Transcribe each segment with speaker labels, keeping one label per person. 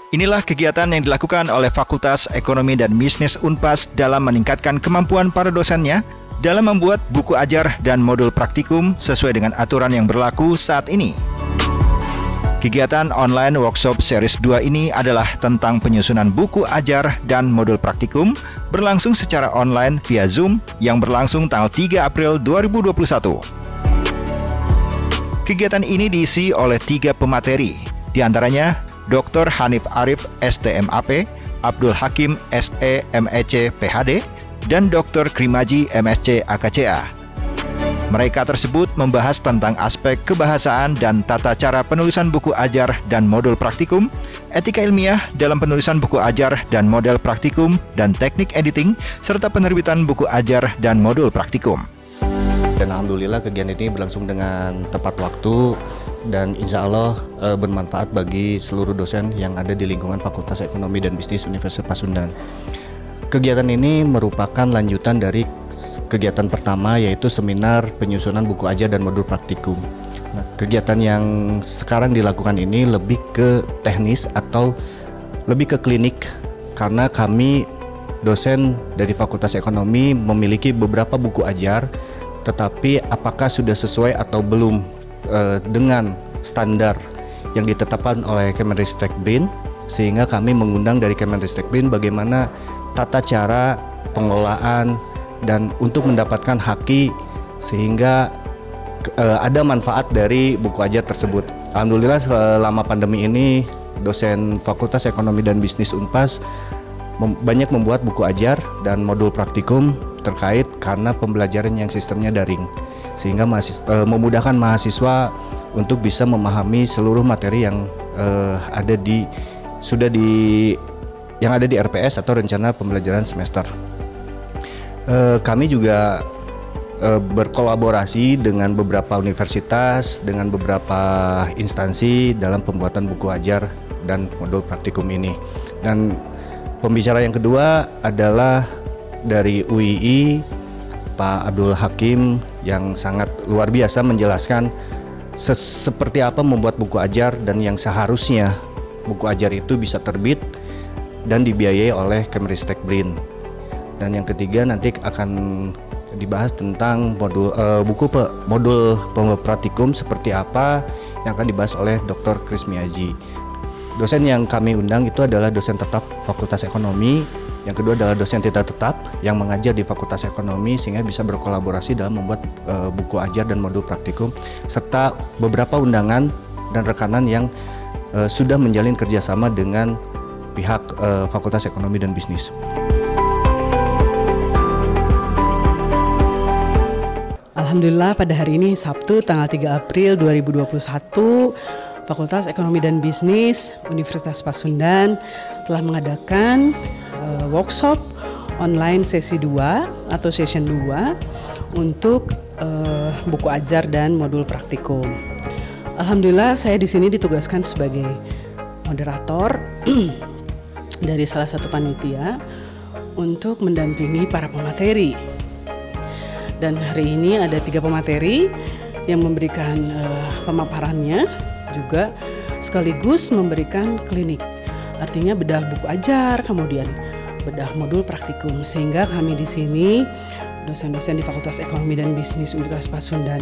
Speaker 1: Inilah kegiatan yang dilakukan oleh Fakultas Ekonomi dan Bisnis Unpas dalam meningkatkan kemampuan para dosennya dalam membuat buku ajar dan modul praktikum sesuai dengan aturan yang berlaku saat ini. Kegiatan online workshop series 2 ini adalah tentang penyusunan buku ajar dan modul praktikum berlangsung secara online via Zoom yang berlangsung tanggal 3 April 2021. Kegiatan ini diisi oleh 3 pemateri, di antaranya Dr. Hanif Arif, STMAP, Abdul Hakim, SE, MEC, PhD, dan Dr. Krimaji, MSc, AKCA. Mereka tersebut membahas tentang aspek kebahasaan dan tata cara penulisan buku ajar dan modul praktikum, etika ilmiah dalam penulisan buku ajar dan model praktikum, dan teknik editing, serta penerbitan buku ajar dan modul praktikum.
Speaker 2: Dan alhamdulillah kegiatan ini berlangsung dengan tepat waktu dan insya Allah bermanfaat bagi seluruh dosen yang ada di lingkungan Fakultas Ekonomi dan Bisnis Universitas Pasundan. Kegiatan ini merupakan lanjutan dari kegiatan pertama, yaitu seminar penyusunan buku ajar dan modul praktikum. Nah, kegiatan yang sekarang dilakukan ini lebih ke teknis atau lebih ke klinik, karena kami dosen dari Fakultas Ekonomi memiliki beberapa buku ajar, tetapi apakah sudah sesuai atau belum dengan standar yang ditetapkan oleh Kemenristek-Brin, sehingga kami mengundang dari Kemenristek-Brin bagaimana tata cara pengelolaan dan untuk mendapatkan haki sehingga ada manfaat dari buku ajar tersebut. Alhamdulillah selama pandemi ini dosen Fakultas Ekonomi dan Bisnis Unpas banyak membuat buku ajar dan modul praktikum terkait karena pembelajaran yang sistemnya daring, sehingga memudahkan mahasiswa untuk bisa memahami seluruh materi yang ada di RPS atau rencana pembelajaran semester. Kami juga berkolaborasi dengan beberapa universitas, dengan beberapa instansi dalam pembuatan buku ajar dan modul praktikum ini. Dan pembicara yang kedua adalah dari UII, Pak Abdul Hakim, yang sangat luar biasa menjelaskan seperti apa membuat buku ajar dan yang seharusnya buku ajar itu bisa terbit dan dibiayai oleh Kemenristek-Brin. Dan yang ketiga nanti akan dibahas tentang modul praktikum seperti apa yang akan dibahas oleh Dr. Krimaji. Dosen yang kami undang itu adalah dosen tetap Fakultas Ekonomi, yang kedua adalah dosen tidak tetap yang mengajar di Fakultas Ekonomi sehingga bisa berkolaborasi dalam membuat buku ajar dan modul praktikum, serta beberapa undangan dan rekanan yang sudah menjalin kerjasama dengan pihak Fakultas Ekonomi dan Bisnis.
Speaker 3: Alhamdulillah pada hari ini Sabtu tanggal 3 April 2021 Fakultas Ekonomi dan Bisnis Universitas Pasundan telah mengadakan workshop online sesi 2 atau session 2 untuk buku ajar dan modul praktikum. Alhamdulillah saya di sini ditugaskan sebagai moderator dari salah satu panitia untuk mendampingi para pemateri. Dan hari ini ada 3 pemateri yang memberikan pemaparannya, juga sekaligus memberikan klinik, artinya bedah buku ajar, kemudian bedah modul praktikum, sehingga kami di sini dosen-dosen di Fakultas Ekonomi dan Bisnis Universitas Pasundan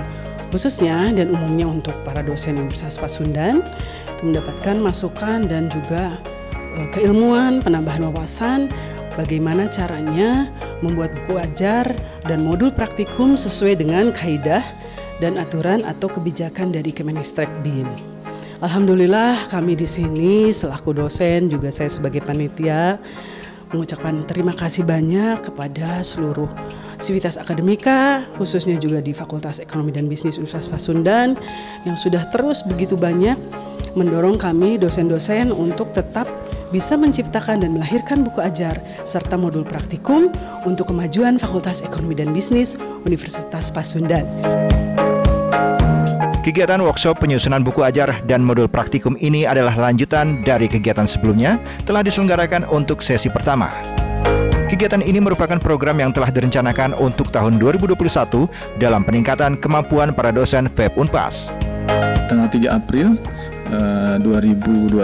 Speaker 3: khususnya dan umumnya untuk para dosen Universitas Pasundan itu mendapatkan masukan dan juga keilmuan, penambahan wawasan bagaimana caranya membuat buku ajar dan modul praktikum sesuai dengan kaidah dan aturan atau kebijakan dari Kemenristek-Brin. Alhamdulillah kami di sini selaku dosen, juga saya sebagai panitia mengucapkan terima kasih banyak kepada seluruh sivitas akademika, khususnya juga di Fakultas Ekonomi dan Bisnis Universitas Pasundan yang sudah terus begitu banyak mendorong kami dosen-dosen untuk tetap bisa menciptakan dan melahirkan buku ajar serta modul praktikum untuk kemajuan Fakultas Ekonomi dan Bisnis Universitas Pasundan.
Speaker 1: Kegiatan workshop penyusunan buku ajar dan modul praktikum ini adalah lanjutan dari kegiatan sebelumnya telah diselenggarakan untuk sesi pertama. Kegiatan ini merupakan program yang telah direncanakan untuk tahun 2021 dalam peningkatan kemampuan para dosen FEB Unpas.
Speaker 4: Tanggal 3 April 2021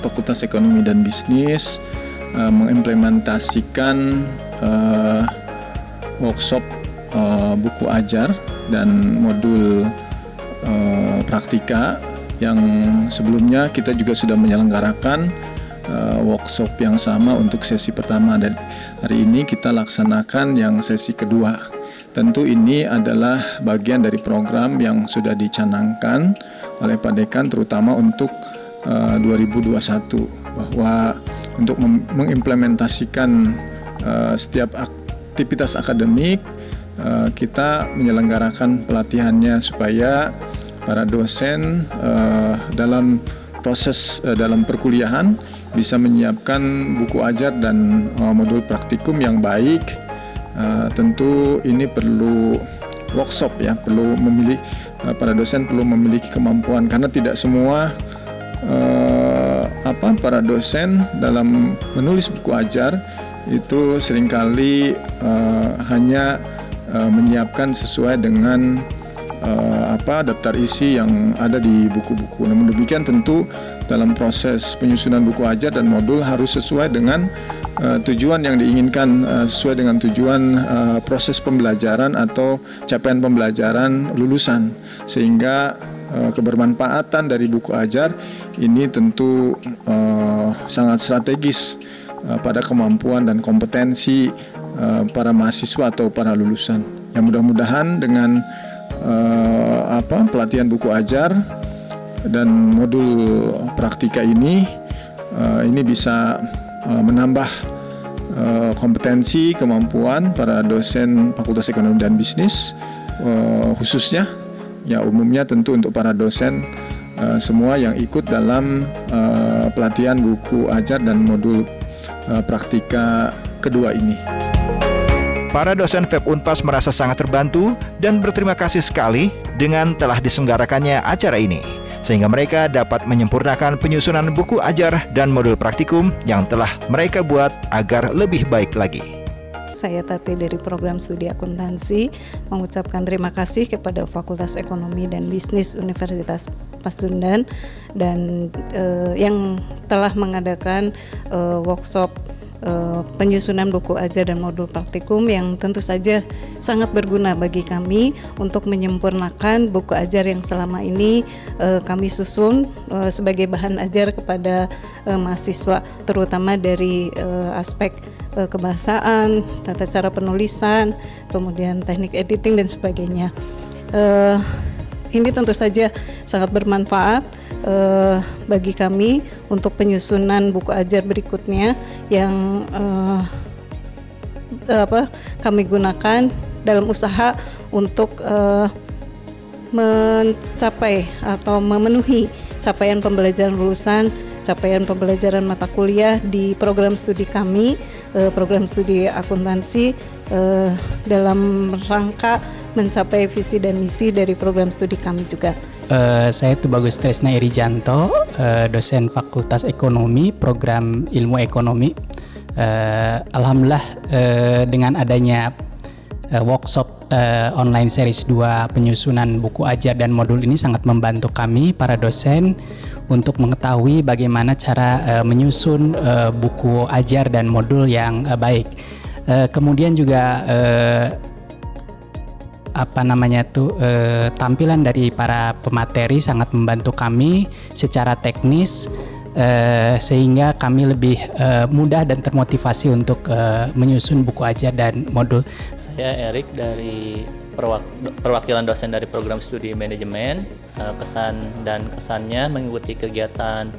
Speaker 4: Fakultas Ekonomi dan Bisnis mengimplementasikan workshop buku ajar dan modul praktika yang sebelumnya kita juga sudah menyelenggarakan workshop yang sama untuk sesi pertama, dan hari ini kita laksanakan yang sesi kedua. Tentu ini adalah bagian dari program yang sudah dicanangkan oleh Pak Dekan terutama untuk 2021, bahwa untuk mengimplementasikan setiap aktivitas akademik kita menyelenggarakan pelatihannya supaya para dosen dalam proses dalam perkuliahan bisa menyiapkan buku ajar dan modul praktikum yang baik. Tentu ini perlu workshop ya, perlu memilih para dosen perlu memiliki kemampuan, karena tidak semua para dosen dalam menulis buku ajar itu seringkali hanya menyiapkan sesuai dengan daftar isi yang ada di buku-buku. Namun demikian tentu dalam proses penyusunan buku ajar dan modul harus sesuai dengan tujuan yang diinginkan, sesuai dengan tujuan proses pembelajaran atau capaian pembelajaran lulusan, sehingga kebermanfaatan dari buku ajar ini tentu sangat strategis pada kemampuan dan kompetensi para mahasiswa atau para lulusan. Yang mudah-mudahan dengan pelatihan buku ajar dan modul praktika ini bisa menambah kompetensi kemampuan para dosen Fakultas Ekonomi dan Bisnis, khususnya ya umumnya tentu untuk para dosen semua yang ikut dalam pelatihan buku ajar dan modul praktika kedua ini.
Speaker 1: Para dosen FEB Unpas merasa sangat terbantu dan berterima kasih sekali dengan telah diselenggarakannya acara ini, sehingga mereka dapat menyempurnakan penyusunan buku ajar dan modul praktikum yang telah mereka buat agar lebih baik lagi.
Speaker 5: Saya Tati dari program studi akuntansi mengucapkan terima kasih kepada Fakultas Ekonomi dan Bisnis Universitas Pasundan dan yang telah mengadakan workshop penyusunan buku ajar dan modul praktikum yang tentu saja sangat berguna bagi kami untuk menyempurnakan buku ajar yang selama ini kami susun sebagai bahan ajar kepada mahasiswa, terutama dari aspek kebahasaan, tata cara penulisan, kemudian teknik editing dan sebagainya. Ini tentu saja sangat bermanfaat bagi kami untuk penyusunan buku ajar berikutnya yang kami gunakan dalam usaha untuk mencapai atau memenuhi capaian pembelajaran lulusan, capaian pembelajaran mata kuliah di program studi kami, program studi akuntansi, dalam rangka mencapai visi dan misi dari program studi kami juga.
Speaker 6: Saya Tubagus Tresna Irijanto, dosen Fakultas Ekonomi, program Ilmu Ekonomi. Alhamdulillah dengan adanya workshop online series 2 penyusunan buku ajar dan modul ini sangat membantu kami para dosen untuk mengetahui bagaimana cara menyusun buku ajar dan modul yang baik. Kemudian juga tampilan dari para pemateri sangat membantu kami secara teknis, sehingga kami lebih mudah dan termotivasi untuk menyusun buku ajar dan modul.
Speaker 7: Saya Erik dari perwakilan dosen dari program studi manajemen. Kesan dan kesannya mengikuti kegiatan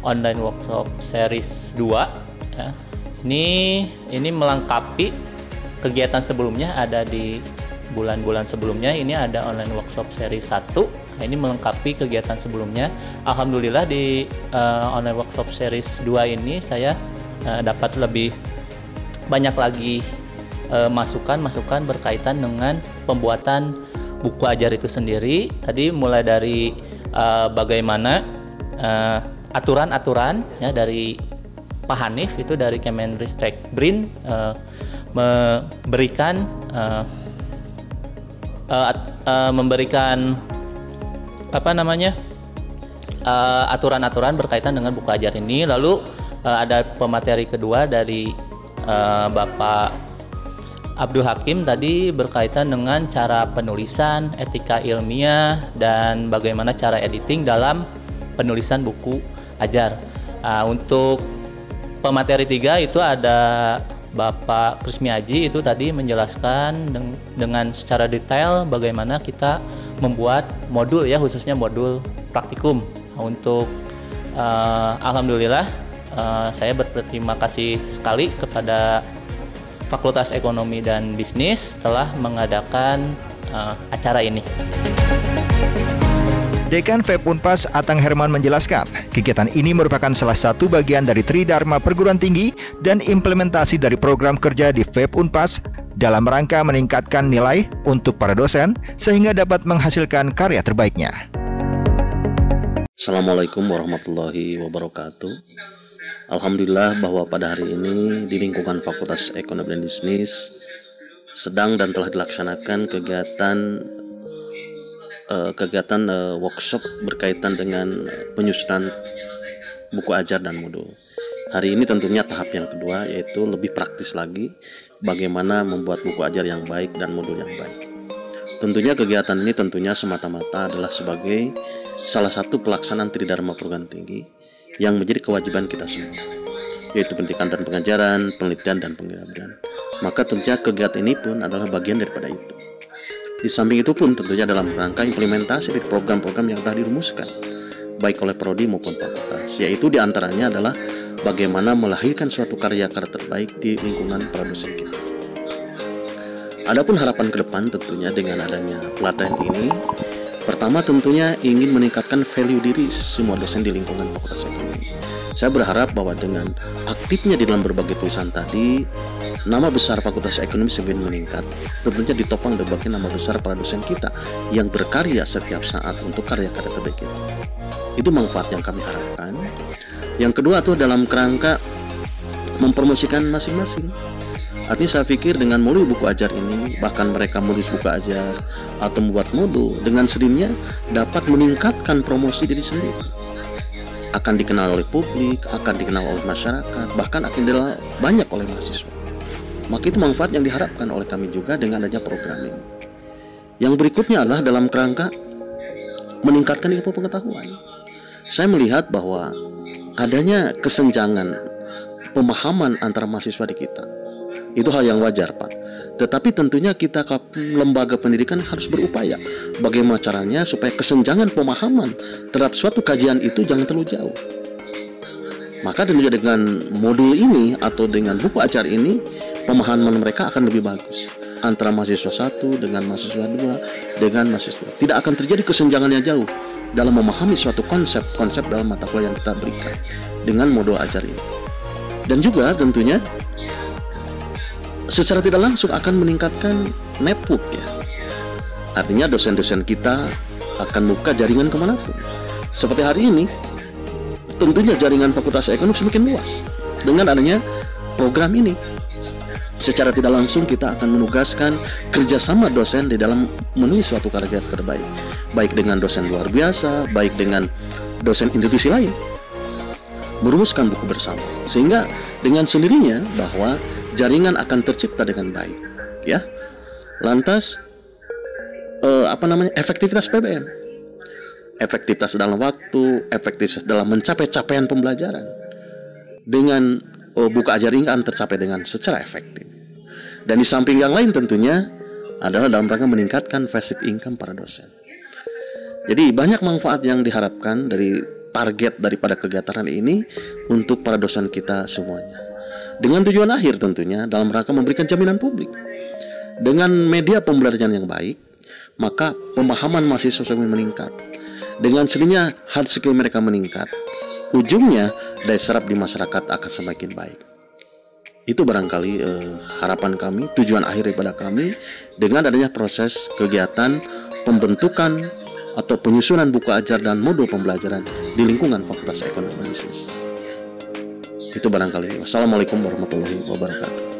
Speaker 7: online workshop series 2 ya. Ini melengkapi kegiatan sebelumnya, ada di bulan-bulan sebelumnya ini ada online workshop seri 1. Nah, ini melengkapi kegiatan sebelumnya. Alhamdulillah di online workshop series 2 ini saya dapat lebih banyak lagi masukan berkaitan dengan pembuatan buku ajar itu sendiri. Tadi mulai dari bagaimana aturan-aturan ya dari Pak Hanif itu dari Kemenristek BRIN memberikan aturan-aturan berkaitan dengan buku ajar ini. Lalu ada pemateri kedua dari Bapak Abdul Hakim tadi berkaitan dengan cara penulisan, etika ilmiah, dan bagaimana cara editing dalam penulisan buku ajar. Untuk pemateri 3 itu ada Bapak Krismi Aji, itu tadi menjelaskan dengan secara detail bagaimana kita membuat modul ya, khususnya modul praktikum. Untuk alhamdulillah saya berterima kasih sekali kepada Fakultas Ekonomi dan Bisnis telah mengadakan acara ini.
Speaker 1: Dekan FEB Unpas Atang Herman menjelaskan, kegiatan ini merupakan salah satu bagian dari Tridharma Perguruan Tinggi dan implementasi dari program kerja di FEB Unpas dalam rangka meningkatkan nilai untuk para dosen sehingga dapat menghasilkan karya terbaiknya.
Speaker 8: Assalamualaikum warahmatullahi wabarakatuh. Alhamdulillah bahwa pada hari ini di lingkungan Fakultas Ekonomi dan Bisnis sedang dan telah dilaksanakan kegiatan workshop berkaitan dengan penyusunan buku ajar dan modul. Hari ini tentunya tahap yang kedua, yaitu lebih praktis lagi bagaimana membuat buku ajar yang baik dan modul yang baik. Tentunya kegiatan ini tentunya semata-mata adalah sebagai salah satu pelaksanaan Tridharma Perguruan Tinggi yang menjadi kewajiban kita semua, yaitu pendidikan dan pengajaran, penelitian dan pengabdian. Maka tentunya kegiatan ini pun adalah bagian daripada itu. Di samping itu pun tentunya dalam rangka implementasi dari program-program yang telah dirumuskan baik oleh prodi maupun fakultas, yaitu diantaranya adalah bagaimana melahirkan suatu karya-karya terbaik di lingkungan para dosen kita. Adapun harapan ke depan tentunya dengan adanya pelatihan ini, pertama tentunya ingin meningkatkan value diri semua dosen di lingkungan Fakultas Ekonomi. Saya berharap bahwa dengan aktifnya di dalam berbagai tulisan tadi, nama besar Fakultas Ekonomi semakin meningkat. Tentunya ditopang berbagai nama besar para dosen kita yang berkarya setiap saat untuk karya-karya terbaik kita. Itu manfaat yang kami harapkan. Yang kedua itu dalam kerangka mempromosikan masing-masing. Artinya saya pikir dengan melalui buku ajar ini, bahkan mereka menulis buku ajar atau membuat modul, dengan sendirinya dapat meningkatkan promosi diri sendiri. Akan dikenal oleh publik, akan dikenal oleh masyarakat, bahkan akan dikenal banyak oleh mahasiswa. Maka itu manfaat yang diharapkan oleh kami juga dengan adanya program ini. Yang berikutnya adalah dalam kerangka meningkatkan ilmu pengetahuan. Saya melihat bahwa adanya kesenjangan pemahaman antara mahasiswa di kita. Itu hal yang wajar, Pak. Tetapi tentunya kita lembaga pendidikan harus berupaya bagaimana caranya supaya kesenjangan pemahaman terhadap suatu kajian itu jangan terlalu jauh. Maka tentunya dengan modul ini atau dengan buku ajar ini, pemahaman mereka akan lebih bagus antara mahasiswa satu dengan mahasiswa dua dengan mahasiswa. Tidak akan terjadi kesenjangan yang jauh dalam memahami suatu konsep dalam mata kuliah yang kita berikan dengan modul ajar ini. Dan juga tentunya secara tidak langsung akan meningkatkan network ya. Artinya dosen-dosen kita akan membuka jaringan kemanapun. Seperti hari ini, tentunya jaringan Fakultas Ekonomi semakin luas. Dengan adanya program ini, secara tidak langsung kita akan menugaskan kerjasama dosen di dalam menulis suatu karya terbaik. Baik dengan dosen luar biasa, baik dengan dosen institusi lain. Merumuskan buku bersama. Sehingga dengan sendirinya bahwa jaringan akan tercipta dengan baik, ya. Lantas, efektivitas PBM, efektivitas dalam waktu, efektivitas dalam mencapai capaian pembelajaran dengan buku ajar ini akan tercapai dengan secara efektif. Dan di samping yang lain tentunya adalah dalam rangka meningkatkan passive income para dosen. Jadi banyak manfaat yang diharapkan dari target daripada kegiatan ini untuk para dosen kita semuanya. Dengan tujuan akhir tentunya dalam rangka memberikan jaminan publik. Dengan media pembelajaran yang baik, maka pemahaman mahasiswa semakin meningkat. Dengan sendirinya hard skill mereka meningkat. Ujungnya daya serap di masyarakat akan semakin baik. Itu barangkali harapan kami, tujuan akhir daripada kami dengan adanya proses kegiatan pembentukan atau penyusunan buku ajar dan modul pembelajaran di lingkungan Fakultas Ekonomi dan Bisnis. Itu barangkali. Wassalamualaikum warahmatullahi wabarakatuh.